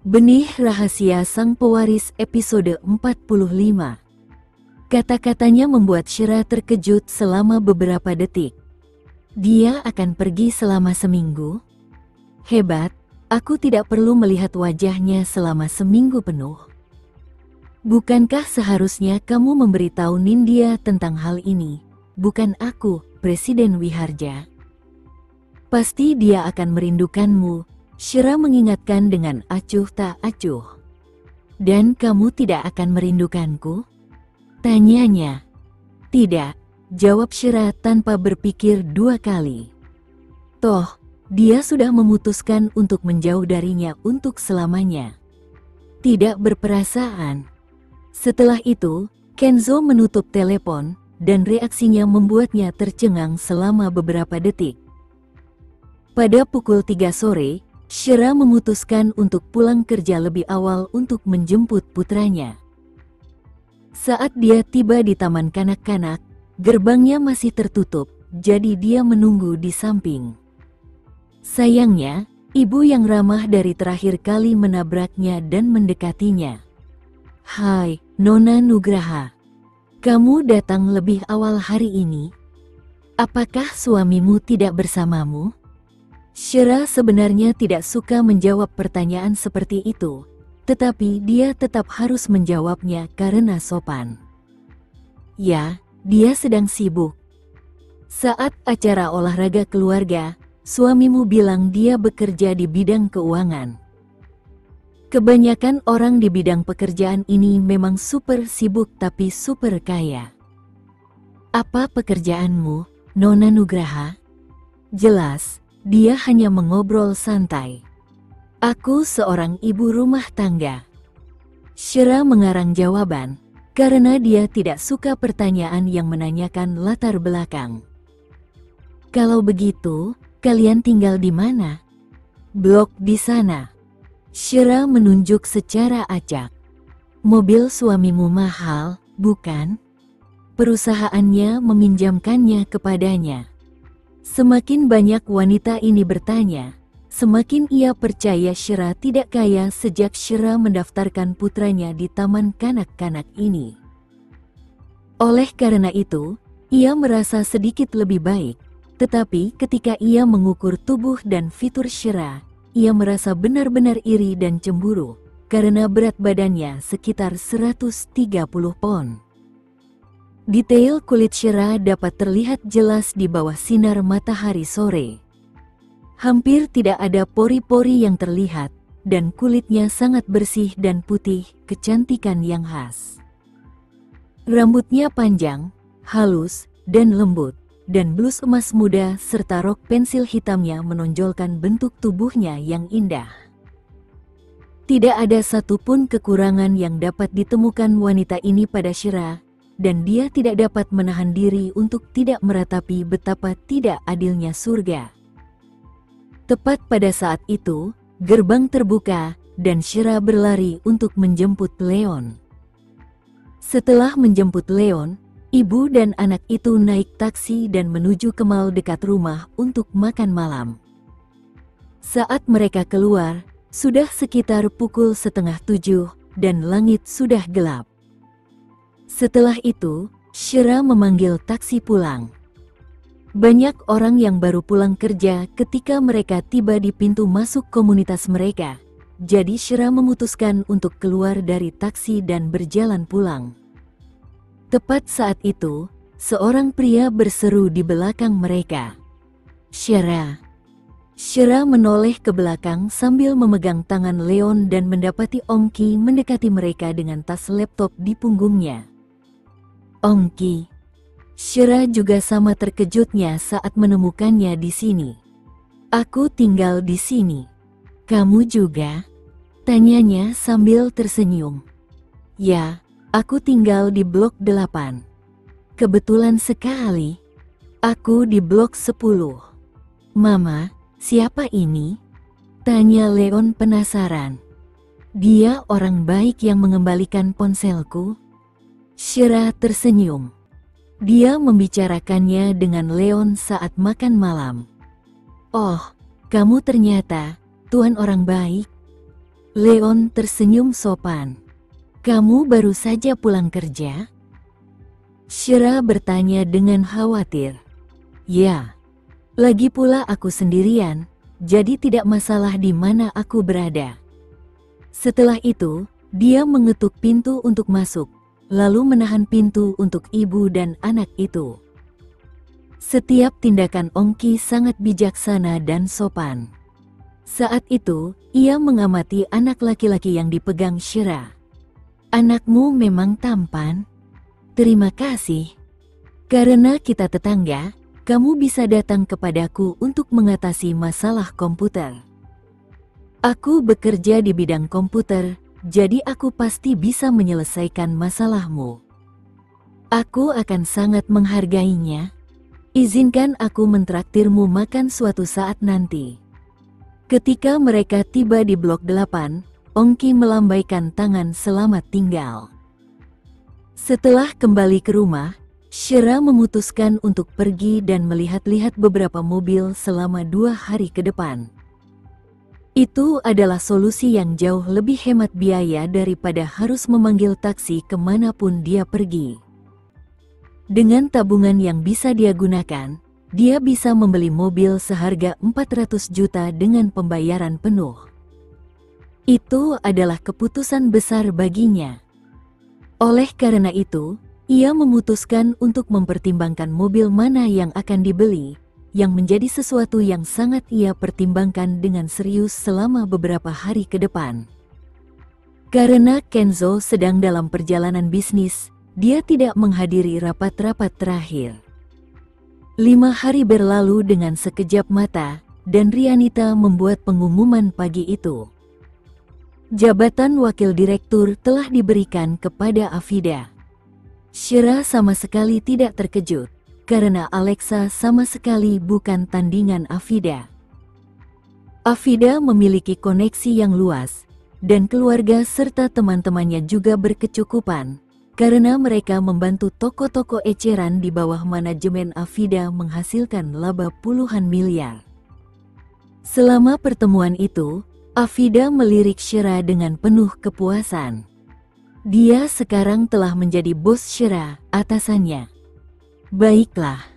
Benih Rahasia Sang Pewaris episode 45. Kata-katanya membuat Shira terkejut selama beberapa detik. Dia akan pergi selama seminggu? Hebat, aku tidak perlu melihat wajahnya selama seminggu penuh. Bukankah seharusnya kamu memberitahu Nindya tentang hal ini, bukan aku, Presiden Wiharja? Pasti dia akan merindukanmu, Shira mengingatkan dengan acuh tak acuh. Dan kamu tidak akan merindukanku? Tanyanya. Tidak, jawab Shira tanpa berpikir dua kali. Toh, dia sudah memutuskan untuk menjauh darinya untuk selamanya. Tidak berperasaan. Setelah itu, Kenzo menutup telepon, dan reaksinya membuatnya tercengang selama beberapa detik. Pada pukul 3 sore, Shira memutuskan untuk pulang kerja lebih awal untuk menjemput putranya. Saat dia tiba di taman kanak-kanak, gerbangnya masih tertutup, jadi dia menunggu di samping. Sayangnya, ibu yang ramah dari terakhir kali menabraknya dan mendekatinya. Hai, Nona Nugraha. Kamu datang lebih awal hari ini? Apakah suamimu tidak bersamamu? Shira sebenarnya tidak suka menjawab pertanyaan seperti itu, tetapi dia tetap harus menjawabnya karena sopan. Ya, dia sedang sibuk. Saat acara olahraga keluarga, suamimu bilang dia bekerja di bidang keuangan. Kebanyakan orang di bidang pekerjaan ini memang super sibuk tapi super kaya. Apa pekerjaanmu, Nona Nugraha? Jelas. Dia hanya mengobrol santai. Aku seorang ibu rumah tangga. Shira mengarang jawaban, karena dia tidak suka pertanyaan yang menanyakan latar belakang. Kalau begitu, kalian tinggal di mana? Blok di sana. Shira menunjuk secara acak. Mobil suamimu mahal, bukan? Perusahaannya meminjamkannya kepadanya. Semakin banyak wanita ini bertanya, semakin ia percaya Shira tidak kaya sejak Shira mendaftarkan putranya di taman kanak-kanak ini. Oleh karena itu, ia merasa sedikit lebih baik, tetapi ketika ia mengukur tubuh dan fitur Shira, ia merasa benar-benar iri dan cemburu, karena berat badannya sekitar 130 pon. Detail kulit Shira dapat terlihat jelas di bawah sinar matahari sore. Hampir tidak ada pori-pori yang terlihat, dan kulitnya sangat bersih dan putih, kecantikan yang khas. Rambutnya panjang, halus, dan lembut, dan blus emas muda serta rok pensil hitamnya menonjolkan bentuk tubuhnya yang indah. Tidak ada satupun kekurangan yang dapat ditemukan wanita ini pada Shira, dan dia tidak dapat menahan diri untuk tidak meratapi betapa tidak adilnya surga. Tepat pada saat itu, gerbang terbuka, dan Shira berlari untuk menjemput Leon. Setelah menjemput Leon, ibu dan anak itu naik taksi dan menuju ke mal dekat rumah untuk makan malam. Saat mereka keluar, sudah sekitar pukul 6:30, dan langit sudah gelap. Setelah itu, Shira memanggil taksi pulang. Banyak orang yang baru pulang kerja ketika mereka tiba di pintu masuk komunitas mereka, jadi Shira memutuskan untuk keluar dari taksi dan berjalan pulang. Tepat saat itu, seorang pria berseru di belakang mereka. Shira. Shira menoleh ke belakang sambil memegang tangan Leon dan mendapati Ongki mendekati mereka dengan tas laptop di punggungnya. Ongki. Shira juga sama terkejutnya saat menemukannya di sini. Aku tinggal di sini. Kamu juga? Tanyanya sambil tersenyum. Ya, aku tinggal di blok 8. Kebetulan sekali. Aku di blok 10. Mama, siapa ini? Tanya Leon penasaran. Dia orang baik yang mengembalikan ponselku. Shira tersenyum. Dia membicarakannya dengan Leon saat makan malam. Oh, kamu ternyata Tuan orang baik. Leon tersenyum sopan. Kamu baru saja pulang kerja? Shira bertanya dengan khawatir. Ya, lagi pula aku sendirian, jadi tidak masalah di mana aku berada. Setelah itu, dia mengetuk pintu untuk masuk, lalu menahan pintu untuk ibu dan anak itu. Setiap tindakan Ongki sangat bijaksana dan sopan. Saat itu, ia mengamati anak laki-laki yang dipegang Shira. Anakmu memang tampan. Terima kasih. Karena kita tetangga, kamu bisa datang kepadaku untuk mengatasi masalah komputer. Aku bekerja di bidang komputer, jadi aku pasti bisa menyelesaikan masalahmu. Aku akan sangat menghargainya. Izinkan aku mentraktirmu makan suatu saat nanti. Ketika mereka tiba di blok 8, Ongki melambaikan tangan selamat tinggal. Setelah kembali ke rumah, Shira memutuskan untuk pergi dan melihat-lihat beberapa mobil selama 2 hari ke depan. Itu adalah solusi yang jauh lebih hemat biaya daripada harus memanggil taksi kemanapun dia pergi. Dengan tabungan yang bisa dia gunakan, dia bisa membeli mobil seharga 400 juta dengan pembayaran penuh. Itu adalah keputusan besar baginya. Oleh karena itu, ia memutuskan untuk mempertimbangkan mobil mana yang akan dibeli, yang menjadi sesuatu yang sangat ia pertimbangkan dengan serius selama beberapa hari ke depan. Karena Kenzo sedang dalam perjalanan bisnis, dia tidak menghadiri rapat-rapat terakhir. 5 hari berlalu dengan sekejap mata, dan Rianita membuat pengumuman pagi itu. Jabatan wakil direktur telah diberikan kepada Afida. Shira sama sekali tidak terkejut, karena Alexa sama sekali bukan tandingan Afida. Afida memiliki koneksi yang luas, dan keluarga serta teman-temannya juga berkecukupan, karena mereka membantu toko-toko eceran di bawah manajemen Afida menghasilkan laba puluhan miliar. Selama pertemuan itu, Afida melirik Shira dengan penuh kepuasan. Dia sekarang telah menjadi bos Shira, atasannya. Baiklah.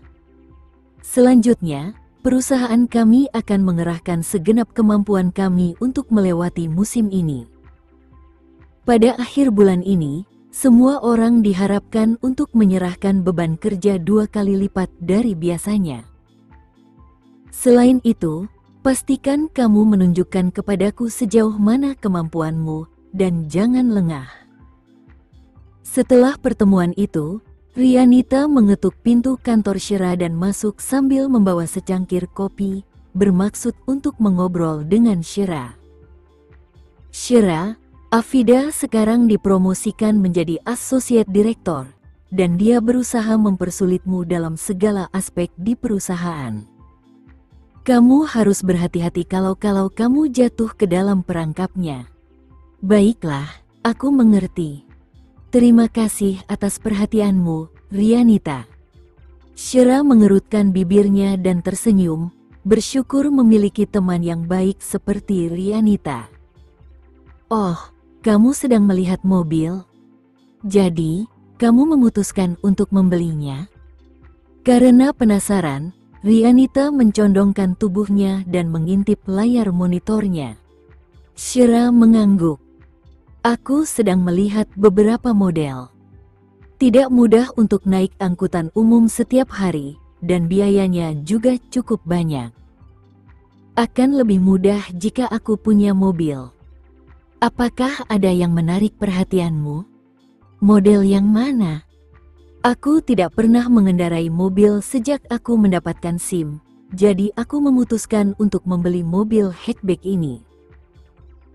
Selanjutnya, perusahaan kami akan mengerahkan segenap kemampuan kami untuk melewati musim ini. Pada akhir bulan ini, semua orang diharapkan untuk menyerahkan beban kerja 2 kali lipat dari biasanya. Selain itu, pastikan kamu menunjukkan kepadaku sejauh mana kemampuanmu, dan jangan lengah. Setelah pertemuan itu, Rianita mengetuk pintu kantor Shira dan masuk sambil membawa secangkir kopi, bermaksud untuk mengobrol dengan Shira. Shira, Afida sekarang dipromosikan menjadi Associate Director, dan dia berusaha mempersulitmu dalam segala aspek di perusahaan. Kamu harus berhati-hati kalau kamu jatuh ke dalam perangkapnya. Baiklah, aku mengerti. Terima kasih atas perhatianmu, Rianita. Shira mengerutkan bibirnya dan tersenyum, bersyukur memiliki teman yang baik seperti Rianita. Oh, kamu sedang melihat mobil? Jadi, kamu memutuskan untuk membelinya? Karena penasaran, Rianita mencondongkan tubuhnya dan mengintip layar monitornya. Shira mengangguk. Aku sedang melihat beberapa model. Tidak mudah untuk naik angkutan umum setiap hari, dan biayanya juga cukup banyak. Akan lebih mudah jika aku punya mobil. Apakah ada yang menarik perhatianmu? Model yang mana? Aku tidak pernah mengendarai mobil sejak aku mendapatkan SIM, jadi aku memutuskan untuk membeli mobil hatchback ini.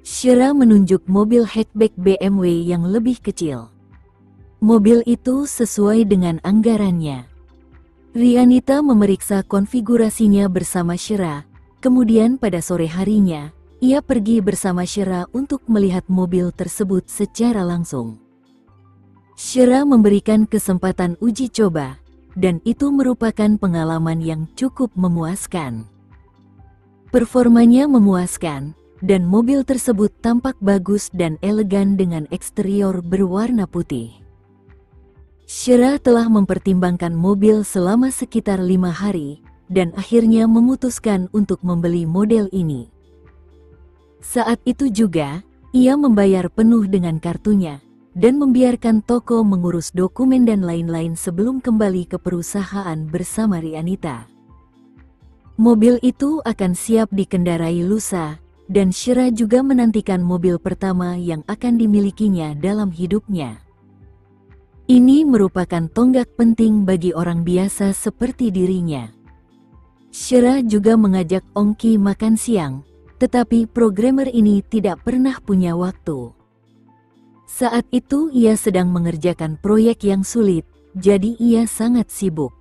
Shira menunjuk mobil hatchback BMW yang lebih kecil. Mobil itu sesuai dengan anggarannya. Rianita memeriksa konfigurasinya bersama Shira, kemudian pada sore harinya, ia pergi bersama Shira untuk melihat mobil tersebut secara langsung. Shira memberikan kesempatan uji coba, dan itu merupakan pengalaman yang cukup memuaskan. Performanya memuaskan, dan mobil tersebut tampak bagus dan elegan dengan eksterior berwarna putih. Shira telah mempertimbangkan mobil selama sekitar 5 hari, dan akhirnya memutuskan untuk membeli model ini. Saat itu juga, ia membayar penuh dengan kartunya, dan membiarkan toko mengurus dokumen dan lain-lain sebelum kembali ke perusahaan bersama Rianita. Mobil itu akan siap dikendarai lusa, dan Shira juga menantikan mobil pertama yang akan dimilikinya dalam hidupnya. Ini merupakan tonggak penting bagi orang biasa seperti dirinya. Shira juga mengajak Ongki makan siang, tetapi programmer ini tidak pernah punya waktu. Saat itu ia sedang mengerjakan proyek yang sulit, jadi ia sangat sibuk.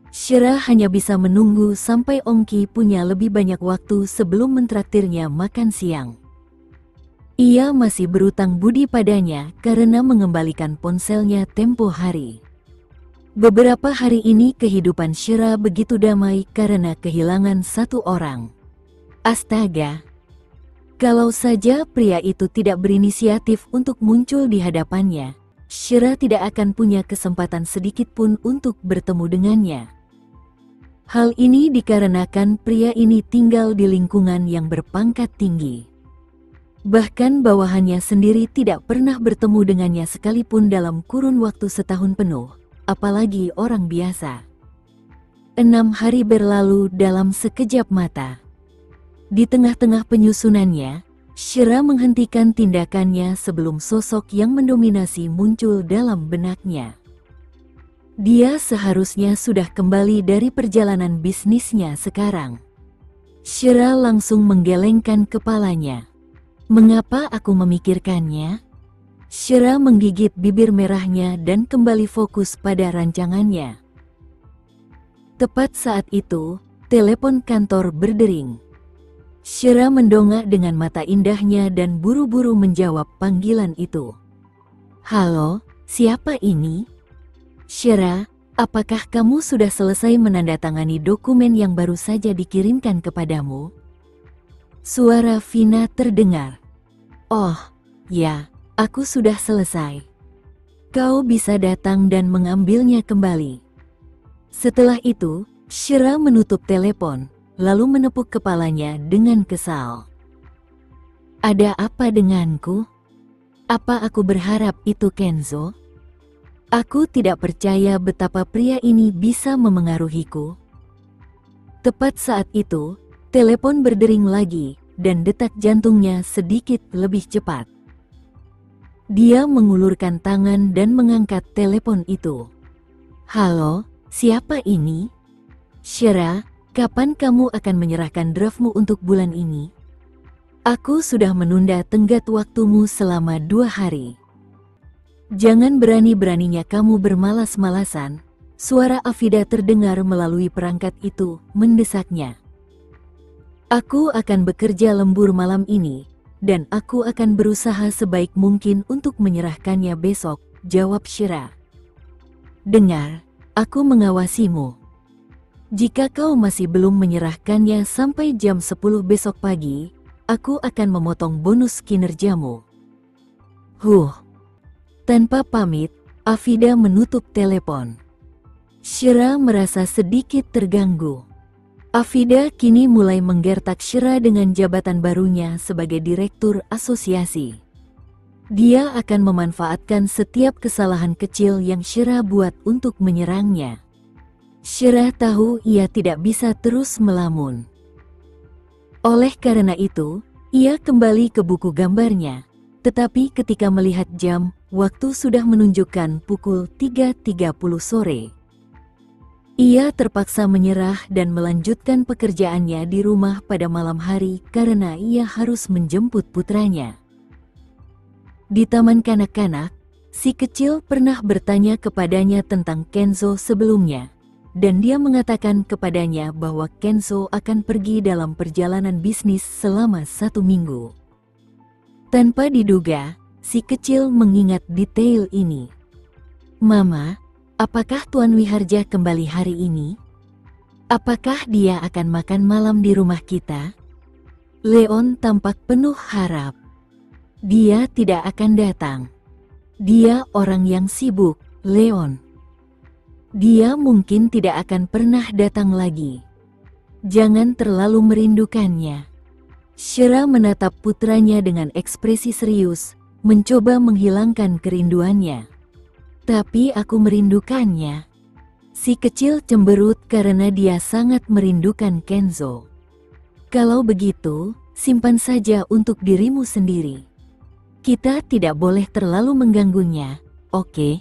Shira hanya bisa menunggu sampai Ongki punya lebih banyak waktu sebelum mentraktirnya makan siang. Ia masih berutang budi padanya karena mengembalikan ponselnya tempo hari. Beberapa hari ini kehidupan Shira begitu damai karena kehilangan satu orang. Astaga! Kalau saja pria itu tidak berinisiatif untuk muncul di hadapannya, Shira tidak akan punya kesempatan sedikit pun untuk bertemu dengannya. Hal ini dikarenakan pria ini tinggal di lingkungan yang berpangkat tinggi. Bahkan bawahannya sendiri tidak pernah bertemu dengannya sekalipun dalam kurun waktu setahun penuh, apalagi orang biasa. 6 hari berlalu dalam sekejap mata. Di tengah-tengah penyusunannya, Shira menghentikan tindakannya sebelum sosok yang mendominasi muncul dalam benaknya. Dia seharusnya sudah kembali dari perjalanan bisnisnya sekarang. Shira langsung menggelengkan kepalanya. Mengapa aku memikirkannya? Shira menggigit bibir merahnya dan kembali fokus pada rancangannya. Tepat saat itu, telepon kantor berdering. Shira mendongak dengan mata indahnya dan buru-buru menjawab panggilan itu. Halo, siapa ini? Shira, apakah kamu sudah selesai menandatangani dokumen yang baru saja dikirimkan kepadamu? Suara Vina terdengar. Oh, ya, aku sudah selesai. Kau bisa datang dan mengambilnya kembali. Setelah itu, Shira menutup telepon, lalu menepuk kepalanya dengan kesal. Ada apa denganku? Apa aku berharap itu Kenzo? Aku tidak percaya betapa pria ini bisa memengaruhiku. Tepat saat itu, telepon berdering lagi, dan detak jantungnya sedikit lebih cepat. Dia mengulurkan tangan dan mengangkat telepon itu. Halo, siapa ini? Shira, kapan kamu akan menyerahkan draftmu untuk bulan ini? Aku sudah menunda tenggat waktumu selama 2 hari. Jangan berani-beraninya kamu bermalas-malasan, suara Afida terdengar melalui perangkat itu, mendesaknya. Aku akan bekerja lembur malam ini, dan aku akan berusaha sebaik mungkin untuk menyerahkannya besok, jawab Shira. Dengar, aku mengawasimu. Jika kau masih belum menyerahkannya sampai jam 10 besok pagi, aku akan memotong bonus kinerjamu. Tanpa pamit, Afida menutup telepon. Shira merasa sedikit terganggu. Afida kini mulai menggertak Shira dengan jabatan barunya sebagai direktur asosiasi. Dia akan memanfaatkan setiap kesalahan kecil yang Shira buat untuk menyerangnya. Shira tahu ia tidak bisa terus melamun. Oleh karena itu, ia kembali ke buku gambarnya. Tetapi ketika melihat jam, waktu sudah menunjukkan pukul 3.30 sore. Ia terpaksa menyerah dan melanjutkan pekerjaannya di rumah pada malam hari karena ia harus menjemput putranya. Di taman kanak-kanak, si kecil pernah bertanya kepadanya tentang Kenzo sebelumnya, dan dia mengatakan kepadanya bahwa Kenzo akan pergi dalam perjalanan bisnis selama 1 minggu. Tanpa diduga, si kecil mengingat detail ini. Mama, apakah Tuan Wiharja kembali hari ini? Apakah dia akan makan malam di rumah kita? Leon tampak penuh harap. Dia tidak akan datang. Dia orang yang sibuk, Leon. Dia mungkin tidak akan pernah datang lagi. Jangan terlalu merindukannya. Shira menatap putranya dengan ekspresi serius, mencoba menghilangkan kerinduannya. Tapi aku merindukannya. Si kecil cemberut karena dia sangat merindukan Kenzo. Kalau begitu, simpan saja untuk dirimu sendiri. Kita tidak boleh terlalu mengganggunya, oke?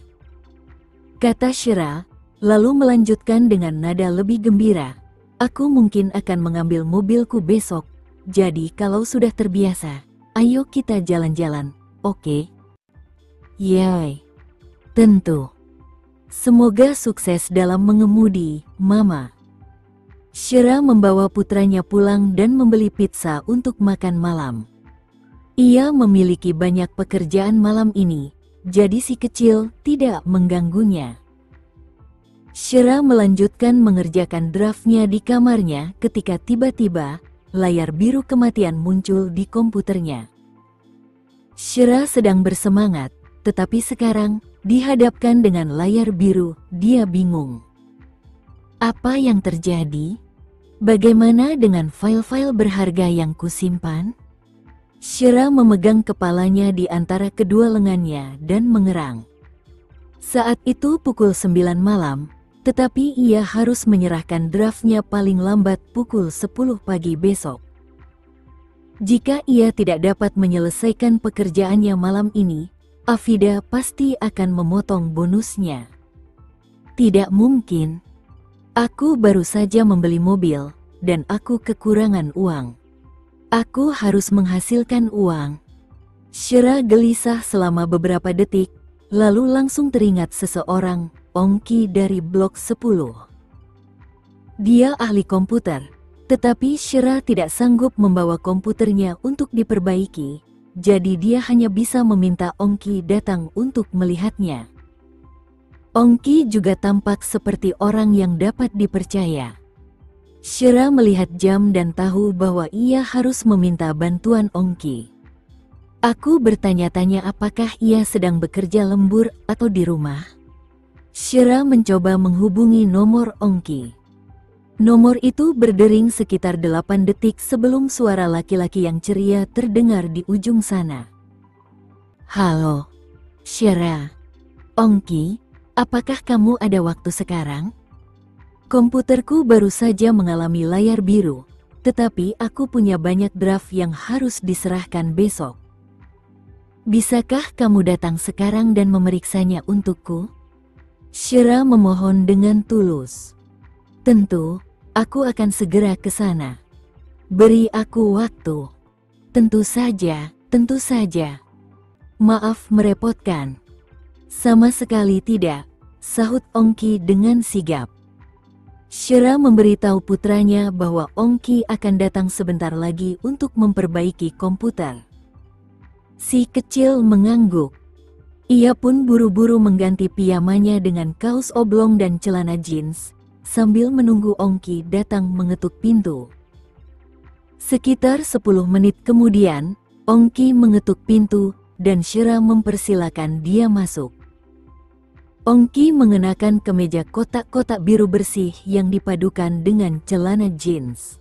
Kata Shira, lalu melanjutkan dengan nada lebih gembira. Aku mungkin akan mengambil mobilku besok, jadi kalau sudah terbiasa, ayo kita jalan-jalan, oke? Yay, tentu. Semoga sukses dalam mengemudi, Mama. Shira membawa putranya pulang dan membeli pizza untuk makan malam. Ia memiliki banyak pekerjaan malam ini, jadi si kecil tidak mengganggunya. Shira melanjutkan mengerjakan draftnya di kamarnya ketika tiba-tiba layar biru kematian muncul di komputernya. Shira sedang bersemangat, tetapi sekarang dihadapkan dengan layar biru, dia bingung. Apa yang terjadi? Bagaimana dengan file-file berharga yang kusimpan? Shira memegang kepalanya di antara kedua lengannya dan mengerang. Saat itu pukul 9 malam, tetapi ia harus menyerahkan draftnya paling lambat pukul 10 pagi besok. Jika ia tidak dapat menyelesaikan pekerjaannya malam ini, Afida pasti akan memotong bonusnya. Tidak mungkin. Aku baru saja membeli mobil, dan aku kekurangan uang. Aku harus menghasilkan uang. Shira gelisah selama beberapa detik, lalu langsung teringat seseorang, Ongki dari blok 10. Dia ahli komputer, tetapi Shira tidak sanggup membawa komputernya untuk diperbaiki. Jadi dia hanya bisa meminta Ongki datang untuk melihatnya. Ongki juga tampak seperti orang yang dapat dipercaya. Shira melihat jam dan tahu bahwa ia harus meminta bantuan Ongki. Aku bertanya-tanya apakah ia sedang bekerja lembur atau di rumah. Shira mencoba menghubungi nomor Ongki. Nomor itu berdering sekitar 8 detik sebelum suara laki-laki yang ceria terdengar di ujung sana. Halo, Shira. Ongki, apakah kamu ada waktu sekarang? Komputerku baru saja mengalami layar biru, tetapi aku punya banyak draft yang harus diserahkan besok. Bisakah kamu datang sekarang dan memeriksanya untukku? Shira memohon dengan tulus. Tentu, aku akan segera ke sana. Beri aku waktu. Tentu saja, tentu saja. Maaf merepotkan. Sama sekali tidak, sahut Ongki dengan sigap. Shira memberitahu putranya bahwa Ongki akan datang sebentar lagi untuk memperbaiki komputer. Si kecil mengangguk. Ia pun buru-buru mengganti piyamanya dengan kaos oblong dan celana jeans, sambil menunggu Ongki datang mengetuk pintu. Sekitar 10 menit kemudian, Ongki mengetuk pintu dan Shira mempersilakan dia masuk. Ongki mengenakan kemeja kotak-kotak biru bersih yang dipadukan dengan celana jeans.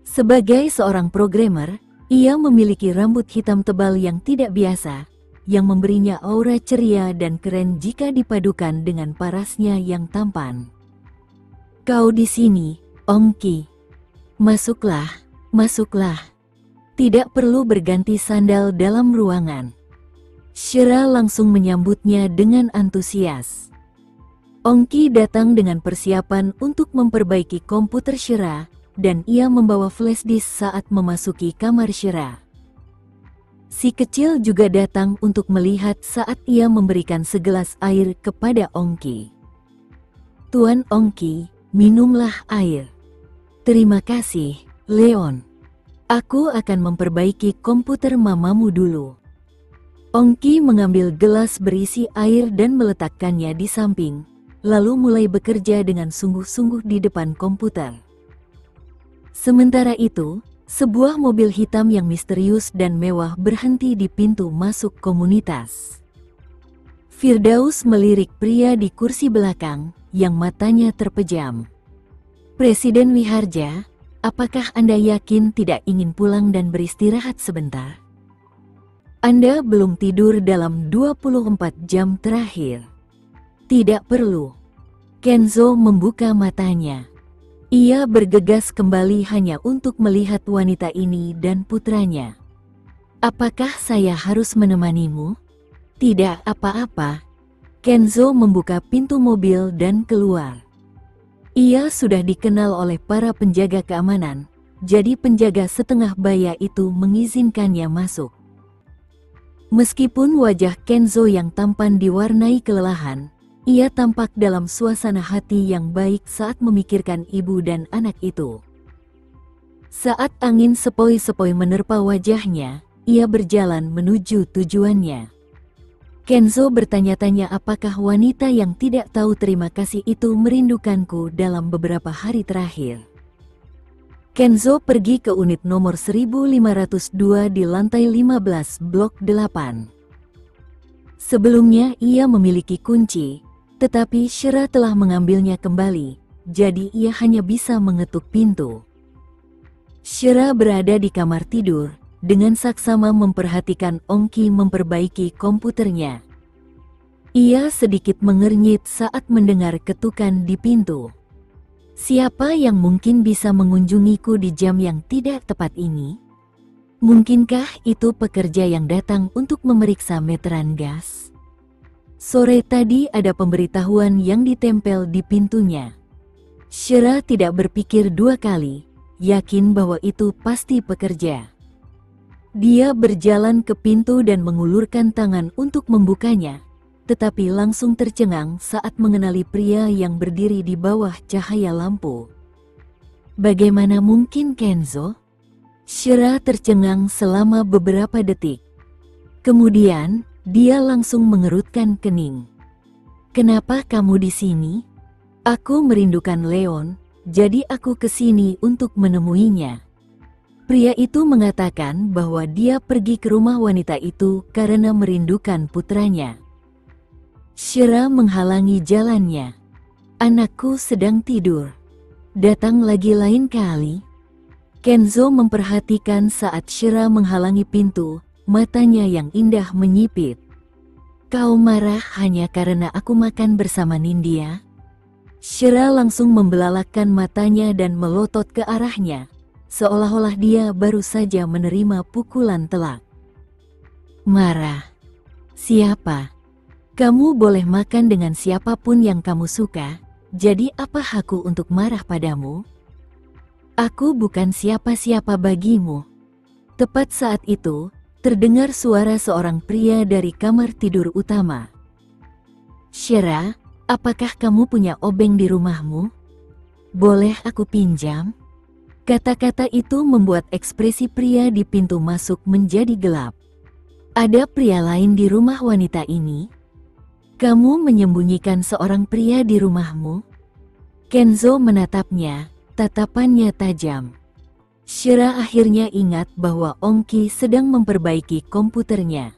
Sebagai seorang programmer, ia memiliki rambut hitam tebal yang tidak biasa, yang memberinya aura ceria dan keren jika dipadukan dengan parasnya yang tampan. Kau di sini, Ongki. Masuklah, masuklah. Tidak perlu berganti sandal dalam ruangan. Shira langsung menyambutnya dengan antusias. Ongki datang dengan persiapan untuk memperbaiki komputer Shira, dan ia membawa flash disk saat memasuki kamar Shira. Si kecil juga datang untuk melihat saat ia memberikan segelas air kepada Ongki. Tuan Ongki, minumlah air. Terima kasih, Leon. Aku akan memperbaiki komputer mamamu dulu. Ongki mengambil gelas berisi air dan meletakkannya di samping, lalu mulai bekerja dengan sungguh-sungguh di depan komputer. Sementara itu, Sebuah mobil hitam yang misterius dan mewah berhenti di pintu masuk komunitas. Firdaus melirik pria di kursi belakang yang matanya terpejam. "Presiden Wiharja, apakah Anda yakin tidak ingin pulang dan beristirahat sebentar? Anda belum tidur dalam 24 jam terakhir." "Tidak perlu." Kenzo membuka matanya. Ia bergegas kembali hanya untuk melihat wanita ini dan putranya. "Apakah saya harus menemanimu?" "Tidak apa-apa." Kenzo membuka pintu mobil dan keluar. Ia sudah dikenal oleh para penjaga keamanan, jadi penjaga setengah baya itu mengizinkannya masuk. Meskipun wajah Kenzo yang tampan diwarnai kelelahan, ia tampak dalam suasana hati yang baik saat memikirkan ibu dan anak itu. Saat angin sepoi-sepoi menerpa wajahnya, ia berjalan menuju tujuannya. Kenzo bertanya-tanya apakah wanita yang tidak tahu terima kasih itu merindukanku dalam beberapa hari terakhir. Kenzo pergi ke unit nomor 1502 di lantai 15 blok 8. Sebelumnya ia memiliki kunci, tetapi Shera telah mengambilnya kembali, jadi ia hanya bisa mengetuk pintu. Shera berada di kamar tidur, dengan saksama memperhatikan Ongki memperbaiki komputernya. Ia sedikit mengernyit saat mendengar ketukan di pintu. "Siapa yang mungkin bisa mengunjungiku di jam yang tidak tepat ini? Mungkinkah itu pekerja yang datang untuk memeriksa meteran gas? Sore tadi ada pemberitahuan yang ditempel di pintunya." Shera tidak berpikir dua kali, yakin bahwa itu pasti pekerja. Dia berjalan ke pintu dan mengulurkan tangan untuk membukanya, tetapi langsung tercengang saat mengenali pria yang berdiri di bawah cahaya lampu. "Bagaimana mungkin, Kenzo?" Shera tercengang selama beberapa detik. Kemudian, dia langsung mengerutkan kening. "Kenapa kamu di sini?" "Aku merindukan Leon, jadi aku ke sini untuk menemuinya." Pria itu mengatakan bahwa dia pergi ke rumah wanita itu karena merindukan putranya. Shera menghalangi jalannya. "Anakku sedang tidur. Datang lagi lain kali." Kenzo memperhatikan saat Shera menghalangi pintu, matanya yang indah menyipit. "Kau marah hanya karena aku makan bersama Nindya?" Shera langsung membelalakkan matanya dan melotot ke arahnya, seolah-olah dia baru saja menerima pukulan telak. "Marah? Siapa? Kamu boleh makan dengan siapapun yang kamu suka, jadi apa hakku untuk marah padamu? Aku bukan siapa-siapa bagimu." Tepat saat itu, terdengar suara seorang pria dari kamar tidur utama. "Shera, apakah kamu punya obeng di rumahmu? Boleh aku pinjam?" Kata-kata itu membuat ekspresi pria di pintu masuk menjadi gelap. "Ada pria lain di rumah wanita ini? Kamu menyembunyikan seorang pria di rumahmu?" Kenzo menatapnya, tatapannya tajam. Shera akhirnya ingat bahwa Ongki sedang memperbaiki komputernya.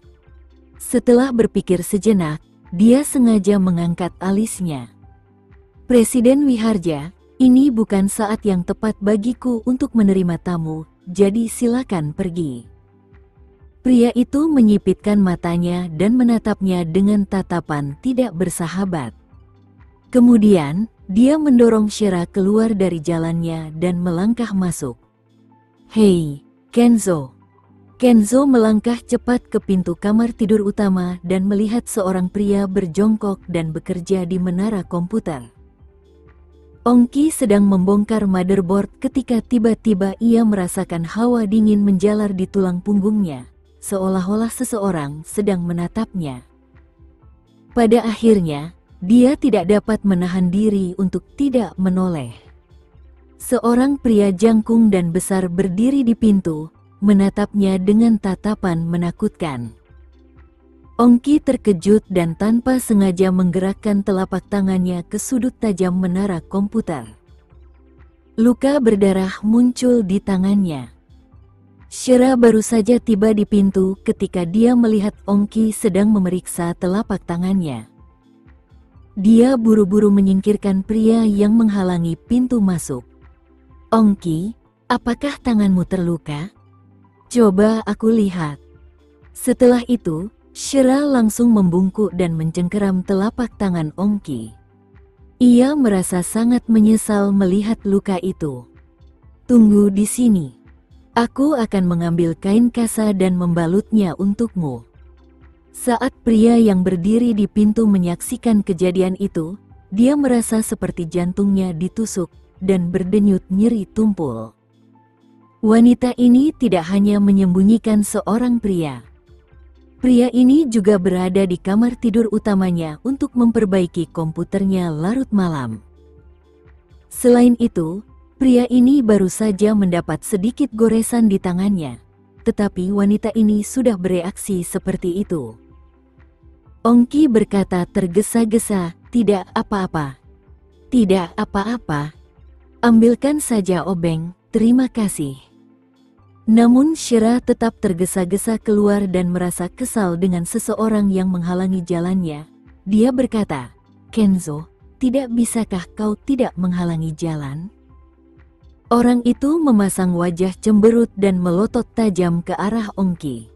Setelah berpikir sejenak, dia sengaja mengangkat alisnya. "Presiden Wiharja, ini bukan saat yang tepat bagiku untuk menerima tamu, jadi silakan pergi." Pria itu menyipitkan matanya dan menatapnya dengan tatapan tidak bersahabat. Kemudian, dia mendorong Shera keluar dari jalannya dan melangkah masuk. "Hei, Kenzo." Kenzo melangkah cepat ke pintu kamar tidur utama dan melihat seorang pria berjongkok dan bekerja di menara komputer. Ongki sedang membongkar motherboard ketika tiba-tiba ia merasakan hawa dingin menjalar di tulang punggungnya, seolah-olah seseorang sedang menatapnya. Pada akhirnya, dia tidak dapat menahan diri untuk tidak menoleh. Seorang pria jangkung dan besar berdiri di pintu, menatapnya dengan tatapan menakutkan. Ongki terkejut dan tanpa sengaja menggerakkan telapak tangannya ke sudut tajam menara komputer. Luka berdarah muncul di tangannya. Shira baru saja tiba di pintu ketika dia melihat Ongki sedang memeriksa telapak tangannya. Dia buru-buru menyingkirkan pria yang menghalangi pintu masuk. "Ongki, apakah tanganmu terluka? Coba aku lihat." Setelah itu, Shira langsung membungkuk dan mencengkeram telapak tangan Ongki. Ia merasa sangat menyesal melihat luka itu. "Tunggu di sini. Aku akan mengambil kain kasa dan membalutnya untukmu." Saat pria yang berdiri di pintu menyaksikan kejadian itu, dia merasa seperti jantungnya ditusuk dan berdenyut nyeri tumpul. Wanita ini tidak hanya menyembunyikan seorang pria. Pria ini juga berada di kamar tidur utamanya untuk memperbaiki komputernya larut malam. Selain itu, pria ini baru saja mendapat sedikit goresan di tangannya, tetapi wanita ini sudah bereaksi seperti itu. Ongki berkata tergesa-gesa, "Tidak apa-apa. Tidak apa-apa. Ambilkan saja obeng, terima kasih." Namun Shira tetap tergesa-gesa keluar dan merasa kesal dengan seseorang yang menghalangi jalannya. Dia berkata, "Kenzo, tidak bisakah kau tidak menghalangi jalan?" Orang itu memasang wajah cemberut dan melotot tajam ke arah Ongki.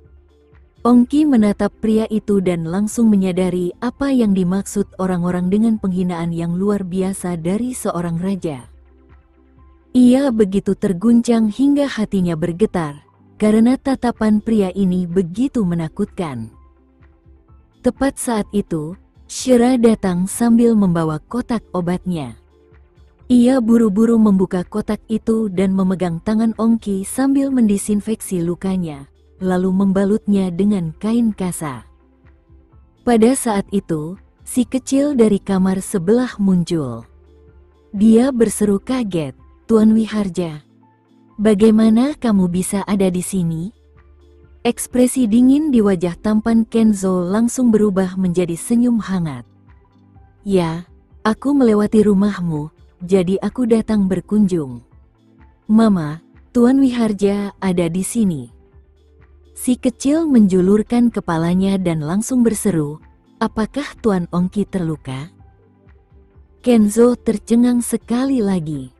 Ongki menatap pria itu dan langsung menyadari apa yang dimaksud orang-orang dengan penghinaan yang luar biasa dari seorang raja. Ia begitu terguncang hingga hatinya bergetar, karena tatapan pria ini begitu menakutkan. Tepat saat itu, Shira datang sambil membawa kotak obatnya. Ia buru-buru membuka kotak itu dan memegang tangan Ongki sambil mendisinfeksi lukanya, lalu membalutnya dengan kain kasa. Pada saat itu, si kecil dari kamar sebelah muncul. Dia berseru kaget, "Tuan Wiharja, bagaimana kamu bisa ada di sini?" Ekspresi dingin di wajah tampan Kenzo langsung berubah menjadi senyum hangat. "Ya, aku melewati rumahmu. Jadi aku datang berkunjung." "Mama, Tuan Wiharja ada di sini." Si kecil menjulurkan kepalanya dan langsung berseru, "Apakah Tuan Ongki terluka?" Kenzo tercengang sekali lagi.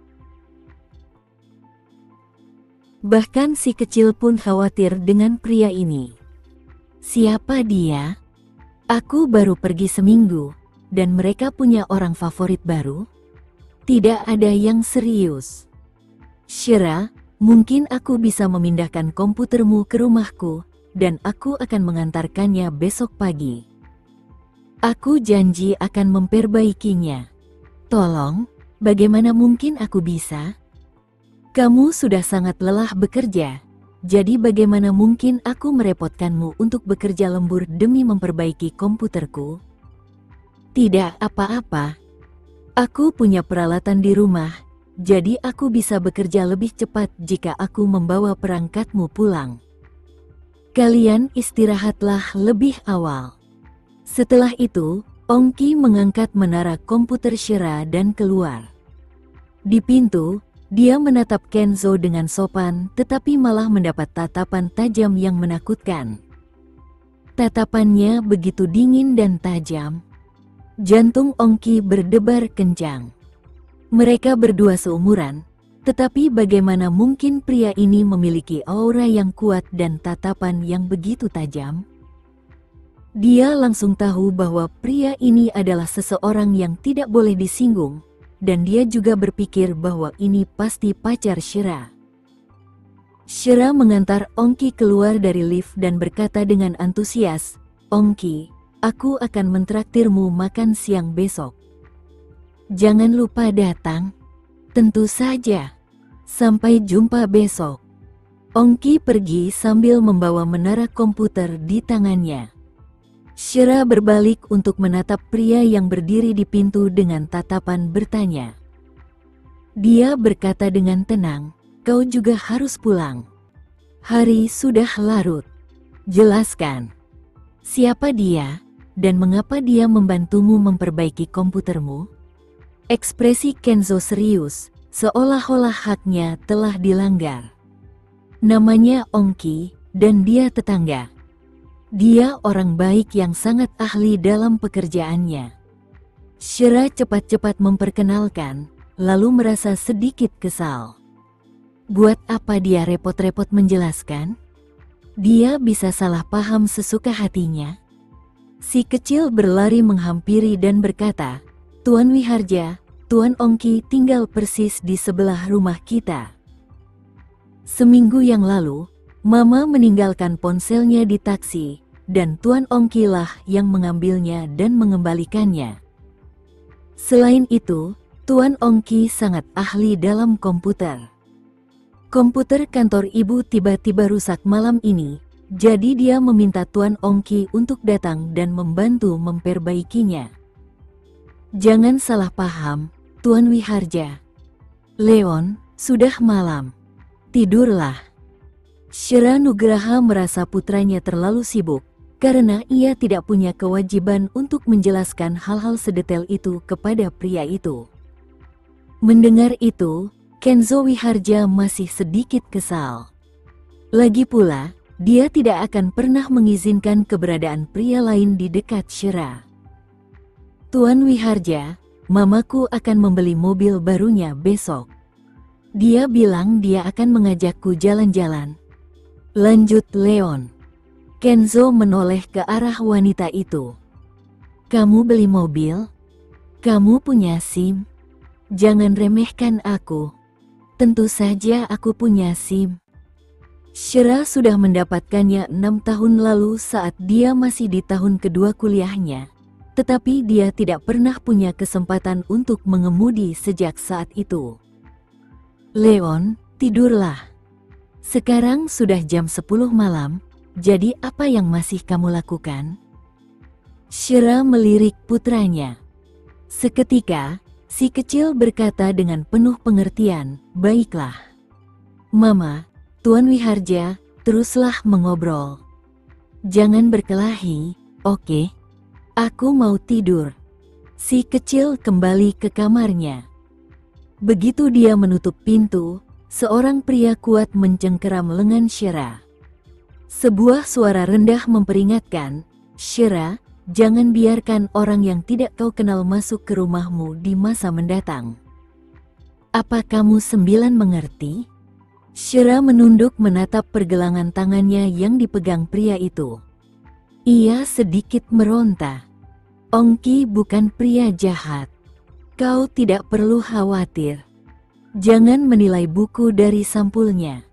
Bahkan si kecil pun khawatir dengan pria ini. "Siapa dia? Aku baru pergi seminggu, dan mereka punya orang favorit baru? Tidak ada yang serius." "Shira, mungkin aku bisa memindahkan komputermu ke rumahku, dan aku akan mengantarkannya besok pagi. Aku janji akan memperbaikinya. Tolong, bagaimana mungkin aku bisa? Kamu sudah sangat lelah bekerja, jadi bagaimana mungkin aku merepotkanmu untuk bekerja lembur demi memperbaiki komputerku?" "Tidak apa-apa. Aku punya peralatan di rumah, jadi aku bisa bekerja lebih cepat jika aku membawa perangkatmu pulang. Kalian istirahatlah lebih awal." Setelah itu, Ongki mengangkat menara komputer Shira dan keluar. Di pintu, dia menatap Kenzo dengan sopan tetapi malah mendapat tatapan tajam yang menakutkan. Tatapannya begitu dingin dan tajam. Jantung Ongki berdebar kencang. Mereka berdua seumuran, tetapi bagaimana mungkin pria ini memiliki aura yang kuat dan tatapan yang begitu tajam? Dia langsung tahu bahwa pria ini adalah seseorang yang tidak boleh disinggung, dan dia juga berpikir bahwa ini pasti pacar Shira. Shira mengantar Ongki keluar dari lift dan berkata dengan antusias, "Ongki, aku akan mentraktirmu makan siang besok. Jangan lupa datang." "Tentu saja. Sampai jumpa besok." Ongki pergi sambil membawa menara komputer di tangannya. Shira berbalik untuk menatap pria yang berdiri di pintu dengan tatapan bertanya. Dia berkata dengan tenang, "Kau juga harus pulang. Hari sudah larut. Jelaskan. Siapa dia, dan mengapa dia membantumu memperbaiki komputermu?" Ekspresi Kenzo serius, seolah-olah haknya telah dilanggar. Namanya Ongki, dan dia tetangga. Dia orang baik yang sangat ahli dalam pekerjaannya. Shira cepat-cepat memperkenalkan, lalu merasa sedikit kesal. Buat apa dia repot-repot menjelaskan? Dia bisa salah paham sesuka hatinya. Si kecil berlari menghampiri dan berkata, "Tuan Wiharja, Tuan Ongki tinggal persis di sebelah rumah kita." Seminggu yang lalu, Mama meninggalkan ponselnya di taksi, dan Tuan Ongki lah yang mengambilnya dan mengembalikannya. Selain itu, Tuan Ongki sangat ahli dalam komputer. Komputer kantor ibu tiba-tiba rusak malam ini, jadi dia meminta Tuan Ongki untuk datang dan membantu memperbaikinya. Jangan salah paham, Tuan Wiharja. Leon, sudah malam. Tidurlah. Shira Nugraha merasa putranya terlalu sibuk, karena ia tidak punya kewajiban untuk menjelaskan hal-hal sedetail itu kepada pria itu. Mendengar itu, Kenzo Wiharja masih sedikit kesal. Lagi pula, dia tidak akan pernah mengizinkan keberadaan pria lain di dekat Shira. Tuan Wiharja, mamaku akan membeli mobil barunya besok. Dia bilang dia akan mengajakku jalan-jalan. Lanjut Leon. Kenzo menoleh ke arah wanita itu. Kamu beli mobil? Kamu punya SIM? Jangan remehkan aku. Tentu saja aku punya SIM. Shira sudah mendapatkannya 6 tahun lalu saat dia masih di tahun kedua kuliahnya. Tetapi dia tidak pernah punya kesempatan untuk mengemudi sejak saat itu. Leon, tidurlah. Sekarang sudah jam 10 malam, jadi apa yang masih kamu lakukan? Shira melirik putranya. Seketika, si kecil berkata dengan penuh pengertian, "Baiklah. Mama, Tuan Wiharja, teruslah mengobrol. Jangan berkelahi, oke? Aku mau tidur." Si kecil kembali ke kamarnya. Begitu dia menutup pintu, seorang pria kuat mencengkeram lengan Shira. Sebuah suara rendah memperingatkan, "Shira, jangan biarkan orang yang tidak kau kenal masuk ke rumahmu di masa mendatang." "Apa kamu 9 mengerti?" Shira menunduk menatap pergelangan tangannya yang dipegang pria itu. Ia sedikit meronta. Ongki bukan pria jahat. Kau tidak perlu khawatir. Jangan menilai buku dari sampulnya.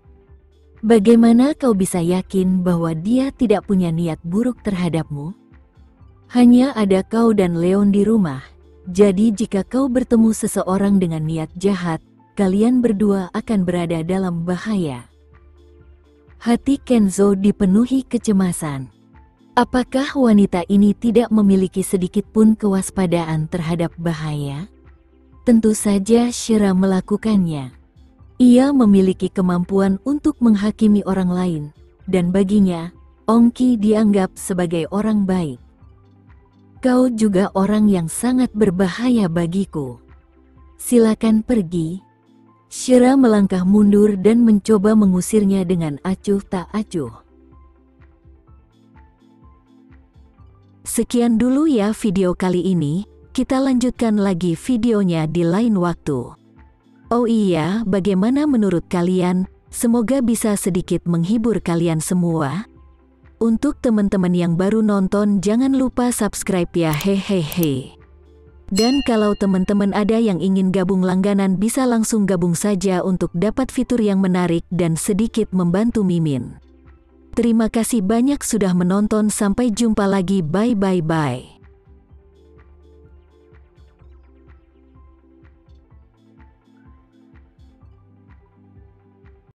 Bagaimana kau bisa yakin bahwa dia tidak punya niat buruk terhadapmu? Hanya ada kau dan Leon di rumah, jadi jika kau bertemu seseorang dengan niat jahat, kalian berdua akan berada dalam bahaya. Hati Kenzo dipenuhi kecemasan. Apakah wanita ini tidak memiliki sedikit pun kewaspadaan terhadap bahaya? Tentu saja Shira melakukannya. Ia memiliki kemampuan untuk menghakimi orang lain, dan baginya, Ongki dianggap sebagai orang baik. Kau juga orang yang sangat berbahaya bagiku. Silakan pergi. Shira melangkah mundur dan mencoba mengusirnya dengan acuh tak acuh. Sekian dulu ya video kali ini. Kita lanjutkan lagi videonya di lain waktu. Oh iya, bagaimana menurut kalian? Semoga bisa sedikit menghibur kalian semua. Untuk teman-teman yang baru nonton, jangan lupa subscribe ya, hehehe. Dan kalau teman-teman ada yang ingin gabung langganan, bisa langsung gabung saja untuk dapat fitur yang menarik dan sedikit membantu Mimin. Terima kasih banyak sudah menonton, sampai jumpa lagi, bye.